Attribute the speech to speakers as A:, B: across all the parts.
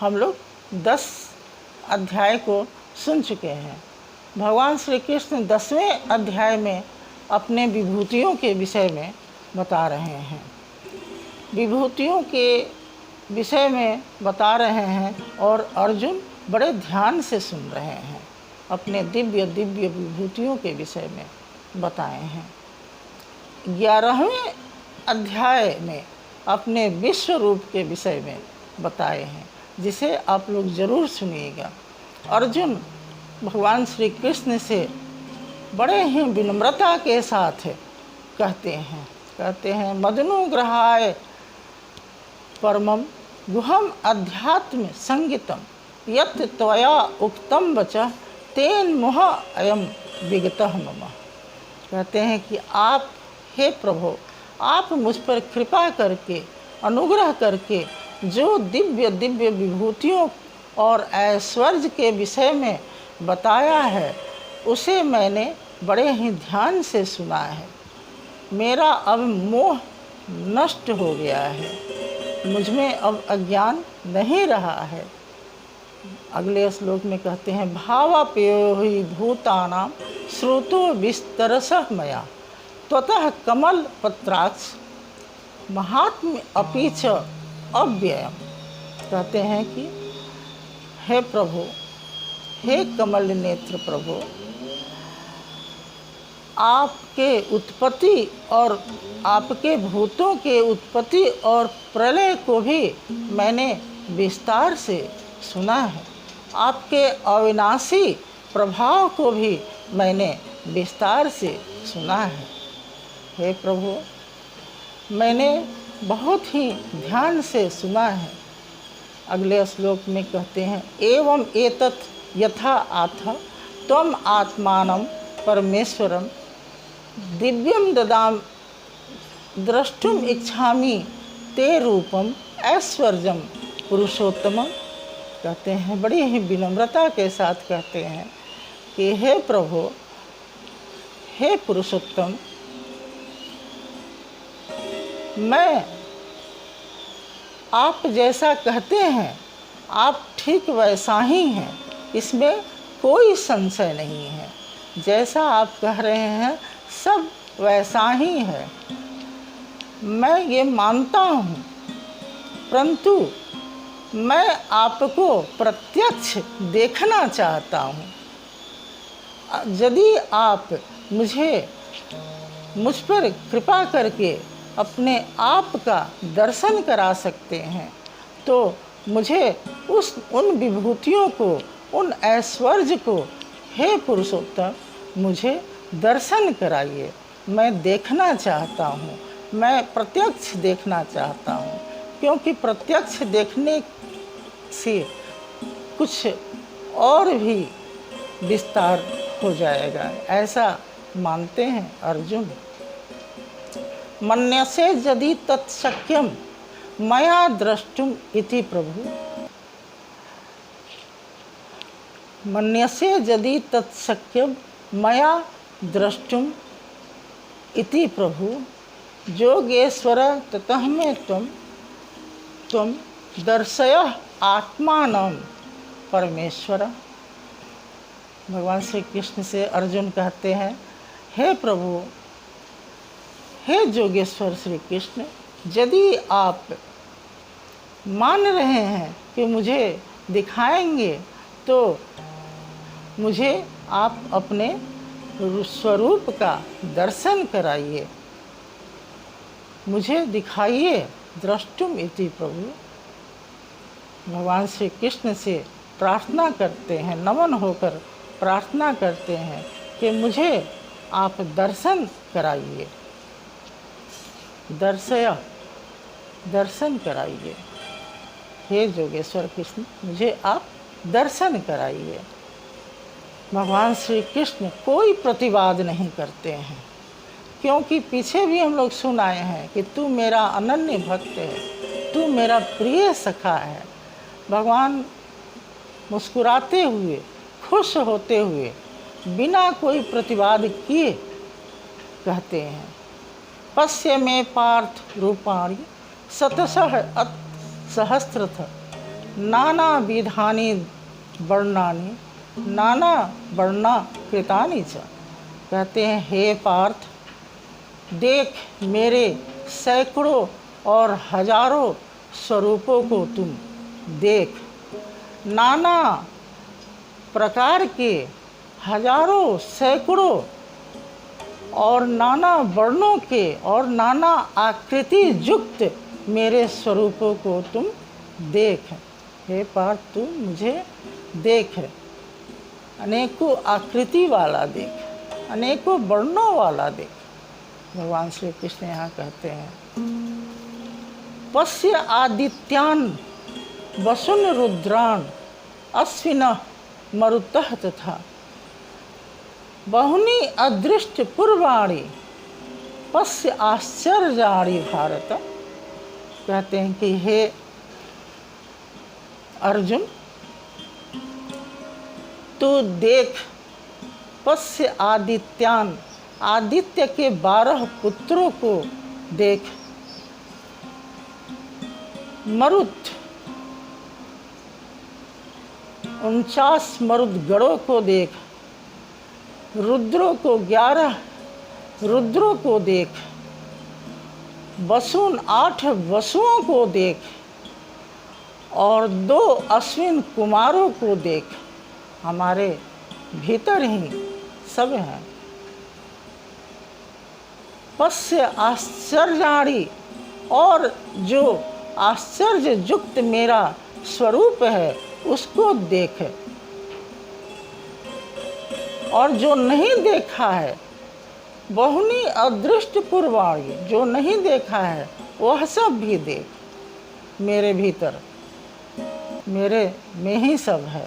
A: हम लोग 10 अध्याय को सुन चुके हैं। भगवान श्री कृष्ण 10वें अध्याय में अपने विभूतियों के विषय में बता रहे हैं। विभूतियों के विषय में बता रहे हैं और अर्जुन बड़े ध्यान से सुन रहे हैं। अपने दिव्य दिव्य विभूतियों के विषय में बताए हैं। 11वें अध्याय में अपने विश्व रूप के विषय में बताए हैं, जिसे आप लोग ज़रूर सुनिएगा। अर्जुन भगवान श्री कृष्ण से बड़े ही विनम्रता के साथ कहते हैं मदनुग्रहाय परमं गुहम अध्यात्म संगीतम यत् त्वया उक्तम वचः तेन मोह अयम विगतः मम। कहते हैं कि आप हे प्रभु, आप मुझ पर कृपा करके, अनुग्रह करके जो दिव्य दिव्य विभूतियों और ऐश्वर्य के विषय में बताया है, उसे मैंने बड़े ही ध्यान से सुना है। मेरा अब मोह नष्ट हो गया है, मुझ में अब अज्ञान नहीं रहा है। अगले श्लोक में कहते हैं भावाप्यो हि भूतानां श्रुतो विस्तरसः मया त्वतः कमल पत्राक्ष महात्म्य अपि च अव्ययम्। कहते हैं कि हे प्रभु, हे कमल नेत्र प्रभु, आपके उत्पत्ति और आपके भूतों के उत्पत्ति और प्रलय को भी मैंने विस्तार से सुना है। आपके अविनाशी प्रभाव को भी मैंने विस्तार से सुना है। हे प्रभु, मैंने बहुत ही ध्यान से सुना है। अगले श्लोक में कहते हैं एवं एतत् यथा आथ त्वम आत्मानं परमेश्वरं दिव्यम ददाम द्रष्टुम इच्छामि ते रूपम ऐश्वर्यम पुरुषोत्तमम। कहते हैं बड़ी ही विनम्रता के साथ कहते हैं कि हे प्रभु, हे पुरुषोत्तम, मैं आप जैसा कहते हैं आप ठीक वैसा ही हैं, इसमें कोई संशय नहीं है। जैसा आप कह रहे हैं सब वैसा ही है, मैं ये मानता हूँ। परंतु मैं आपको प्रत्यक्ष देखना चाहता हूँ। यदि आप मुझ पर कृपा करके अपने आप का दर्शन करा सकते हैं तो मुझे उन विभूतियों को, उन ऐश्वर्य को, हे पुरुषोत्तम, मुझे दर्शन कराइए। मैं देखना चाहता हूँ, मैं प्रत्यक्ष देखना चाहता हूँ, क्योंकि प्रत्यक्ष देखने से कुछ और भी विस्तार हो जाएगा, ऐसा मानते हैं अर्जुन। मन्यसे यदि तत्शक्यम मया द्रष्टुम इति प्रभु। मन्यसे यदि तत्शक्यम मया द्रष्टुम इति प्रभु योगेश्वर ततः मे त्वं दर्शयः आत्मानं परमेश्वर। भगवान श्री कृष्ण से अर्जुन कहते हैं हे प्रभु, हे योगेश्वर श्री कृष्ण, यदि आप मान रहे हैं कि मुझे दिखाएंगे तो मुझे आप अपने स्वरूप का दर्शन कराइए, मुझे दिखाइए। द्रष्टुम इति प्रभु। भगवान श्री कृष्ण से प्रार्थना करते हैं, नमन होकर प्रार्थना करते हैं कि मुझे आप दर्शन कराइए, दर्शन कराइए। हे योगेश्वर कृष्ण, मुझे आप दर्शन कराइए। भगवान श्री कृष्ण कोई प्रतिवाद नहीं करते हैं, क्योंकि पीछे भी हम लोग सुन आए हैं कि तू मेरा अनन्य भक्त है, तू मेरा प्रिय सखा है। भगवान मुस्कुराते हुए, खुश होते हुए, बिना कोई प्रतिवाद किए कहते हैं पश्य में पार्थ रूपाणि शतशः सहस्रथ नाना विधानी वर्णानि नाना वर्णा कृतानि च। कहते हैं हे पार्थ, देख मेरे सैकड़ों और हजारों स्वरूपों को तुम देख। नाना प्रकार के हजारों सैकड़ों और नाना वर्णों के और नाना आकृति युक्त मेरे स्वरूपों को तुम देख। हे पार्थ, तू मुझे देख, अनेकों आकृति वाला देख, अनेकों वर्णों वाला देख। भगवान श्री कृष्ण यहाँ कहते हैं, पश्य आदित्यान वसुन रुद्रान अश्विन मरुतः तथा बहुनी अदृष्ट पूर्वाणी पश्य आश्चर्याणी भारत। कहते हैं कि हे अर्जुन, तू देख, पश्य आदित्यान, आदित्य के 12 पुत्रों को देख, मरुत 49 मरुद गणों को देख, रुद्रों को 11 रुद्रों को देख, वसुन 8 वसुओं को देख और 2 अश्विन कुमारों को देख। हमारे भीतर ही सब हैं। पश्य आश्चर्याणी, और जो आश्चर्य युक्त मेरा स्वरूप है उसको देख। और जो नहीं देखा है, बहुनी अदृष्ट पूर्वाणी, जो नहीं देखा है वह सब भी देख। मेरे भीतर, मेरे में ही सब है।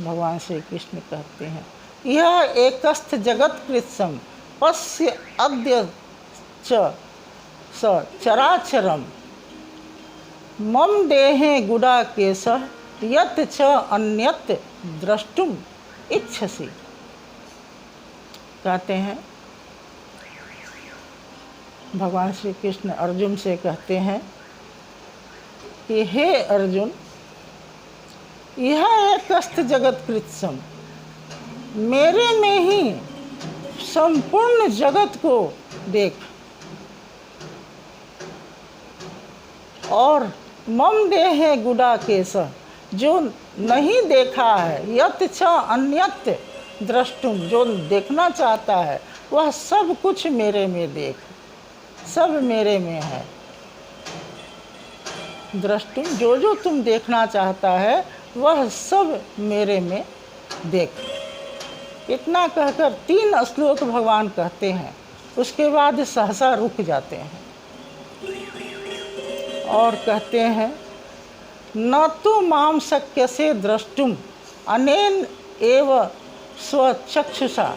A: भगवान श्री कृष्ण कहते हैं, यह एकस्थ जगत कृत्सम पश्य अद्य च स चराचरम मम देहे गुड़ा केश यत च अन्यत द्रष्टुम इच्छसि। कहते हैं, भगवान श्री कृष्ण अर्जुन से कहते हैं कि हे अर्जुन, यह एकस्थ जगत कृत्सम, मेरे में ही संपूर्ण जगत को देख, और मम देहे गुड़ा केश, जो नहीं देखा है, यत छ अन्यत द्रष्टुम, जो देखना चाहता है वह सब कुछ मेरे में देख, सब मेरे में है। द्रष्टुम, जो जो तुम देखना चाहता है वह सब मेरे में देख। इतना कहकर 3 श्लोक भगवान कहते हैं, उसके बाद सहसा रुक जाते हैं और कहते हैं, न तो माम शक्य से द्रष्टुम अनेन एव स्वचक्षुषा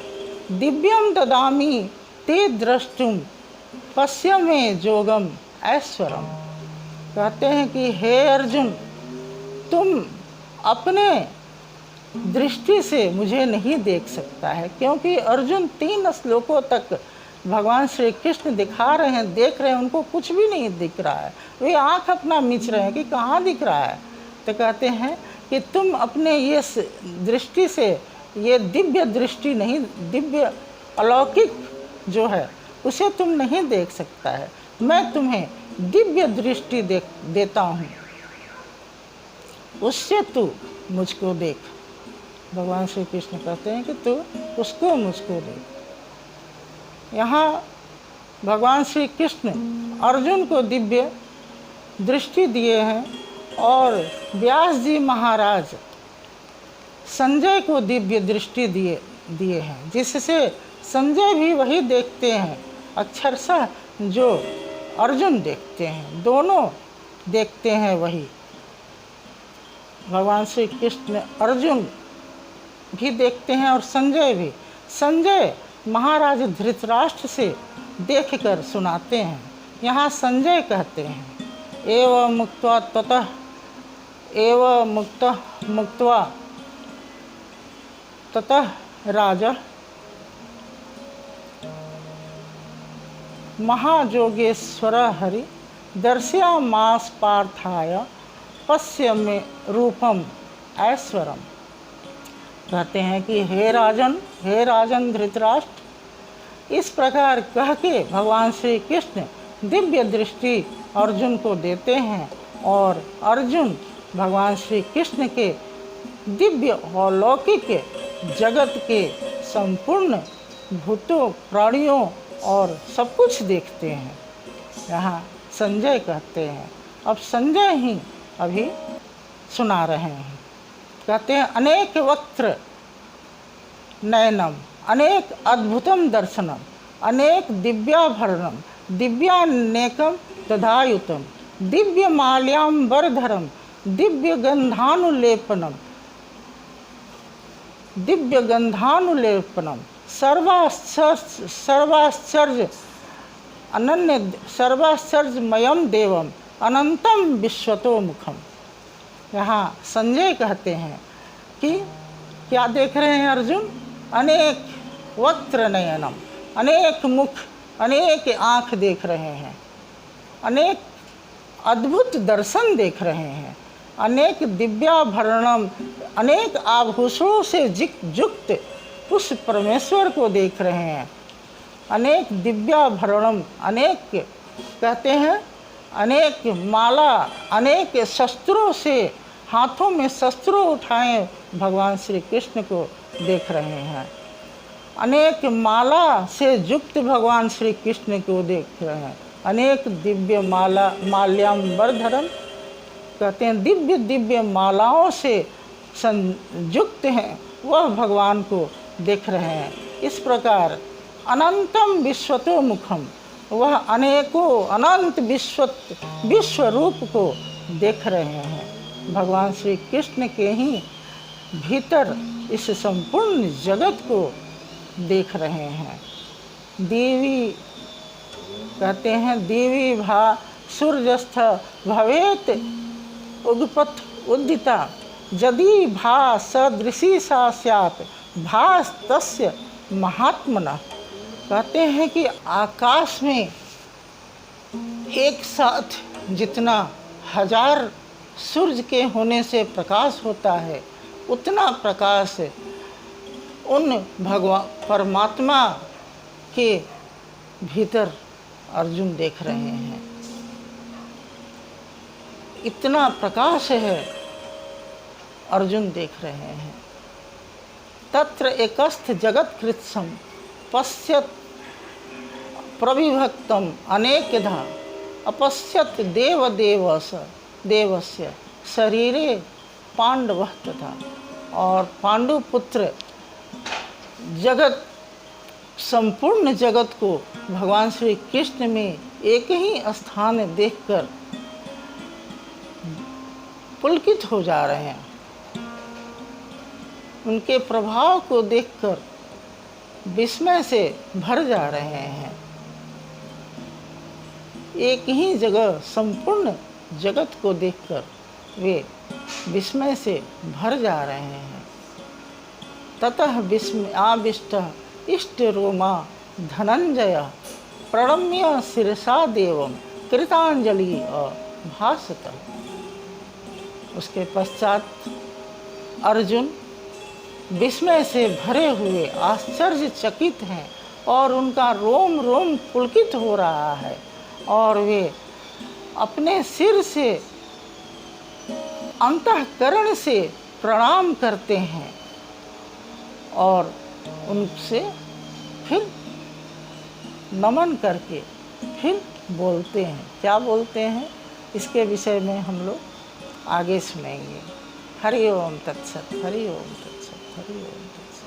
A: दिव्यम ददामि ते द्रष्टुम पश्य में जोगम ऐश्वरम। कहते हैं कि हे अर्जुन, तुम अपने दृष्टि से मुझे नहीं देख सकता है, क्योंकि अर्जुन 3 श्लोकों तक भगवान श्री कृष्ण दिखा रहे हैं, देख रहे हैं, उनको कुछ भी नहीं दिख रहा है। वे आँख अपना मीच रहे हैं कि कहाँ दिख रहा है। तो कहते हैं कि तुम अपने ये दृष्टि से, ये दिव्य दृष्टि नहीं, दिव्य अलौकिक जो है उसे तुम नहीं देख सकता है। मैं तुम्हें दिव्य दृष्टि देता हूँ, उससे तू मुझको देख। भगवान श्री कृष्ण कहते हैं कि तू उसको मुझको देख। यहाँ भगवान श्री कृष्ण अर्जुन को दिव्य दृष्टि दिए हैं और व्यास जी महाराज संजय को दिव्य दृष्टि दिए हैं, जिससे संजय भी वही देखते हैं अक्षरशः जो अर्जुन देखते हैं, दोनों देखते हैं वही। भगवान श्री कृष्ण अर्जुन भी देखते हैं और संजय भी। संजय महाराज धृतराष्ट्र से देखकर सुनाते हैं। यहाँ संजय कहते हैं, एव मुक्त्वा ततः एव मुक्त्वा ततः राजा महाजोगेश्वर हरि दर्शयामास पार्थाय तपस्या में रूपम ऐश्वरम। कहते हैं कि हे राजन धृतराष्ट्र, इस प्रकार कह के भगवान श्री कृष्ण दिव्य दृष्टि अर्जुन को देते हैं और अर्जुन भगवान श्री कृष्ण के दिव्य अलौकिक जगत के संपूर्ण भूतों प्राणियों और सब कुछ देखते हैं। यहाँ संजय कहते हैं, अब संजय ही अभी सुना रहे हैं। कहते हैं अनेक वक्त्र नयनम अनेक अद्भुतम दर्शनम अनेक दिव्याभरणम दिव्यानेकम तदायुतम दिव्य माल्याम्बरधरम दिव्य गंधानुलेपनम सर्वाश्चर्य अनन्य सर्वाश्चर्यमयम देवम अनंतम विश्वतो मुखम। यहाँ संजय कहते हैं कि क्या देख रहे हैं अर्जुन? अनेक वक्त्र नयनम, अनेक मुख, अनेक आँख देख रहे हैं, अनेक अद्भुत दर्शन देख रहे हैं, अनेक दिव्याभरणम अनेक आभूषणों से युक्त उस परमेश्वर को देख रहे हैं। अनेक दिव्याभरणम अनेक कहते हैं अनेक माला अनेक शस्त्रों से हाथों में शस्त्रों उठाए भगवान श्री कृष्ण को देख रहे हैं। अनेक माला से युक्त भगवान श्री कृष्ण को देख रहे हैं। अनेक दिव्य माल्याम्बरधरम कहते हैं दिव्य दिव्य मालाओं से संयुक्त हैं वह भगवान को देख रहे हैं। इस प्रकार अनंतम विश्वतो मुखम वह अनेकों अनंत विश्व रूप को देख रहे हैं। भगवान श्री कृष्ण के ही भीतर इस संपूर्ण जगत को देख रहे हैं। देवी कहते हैं देवी भा सूर्यस्थ भवेत उगपथ उदिता यदि भा सदृशी सा स्यात् भास तस्य महात्मना। कहते हैं कि आकाश में एक साथ जितना 1000 सूर्य के होने से प्रकाश होता है उतना प्रकाश उन भगवान परमात्मा के भीतर अर्जुन देख रहे हैं। इतना प्रकाश है अर्जुन देख रहे हैं। तत्र एकस्थ जगत कृत्सम पश्यत प्रविभक्तम अनेकधा अपश्यत देवस्य शरीरे पांडव तथा। और पांडुपुत्र जगत संपूर्ण जगत को भगवान श्री कृष्ण में एक ही स्थान देखकर पुलकित हो जा रहे हैं। उनके प्रभाव को देखकर विस्मय से भर जा रहे हैं। एक ही जगह संपूर्ण जगत को देखकर वे विस्मय से भर जा रहे हैं। ततः आविष्ट इष्ट रोमा धनंजय प्रणम्य शिरसा देवम कृतांजलि भाषत। उसके पश्चात अर्जुन विस्मय से भरे हुए आश्चर्यचकित हैं और उनका रोम रोम पुलकित हो रहा है और वे अपने सिर से अंतःकरण से प्रणाम करते हैं और उनसे फिर नमन करके फिर बोलते हैं। क्या बोलते हैं इसके विषय में हम लोग आगे सुनेंगे। हरि ओम तत्सत, हरि ओम तत्सत, हरि ओम तत्सत।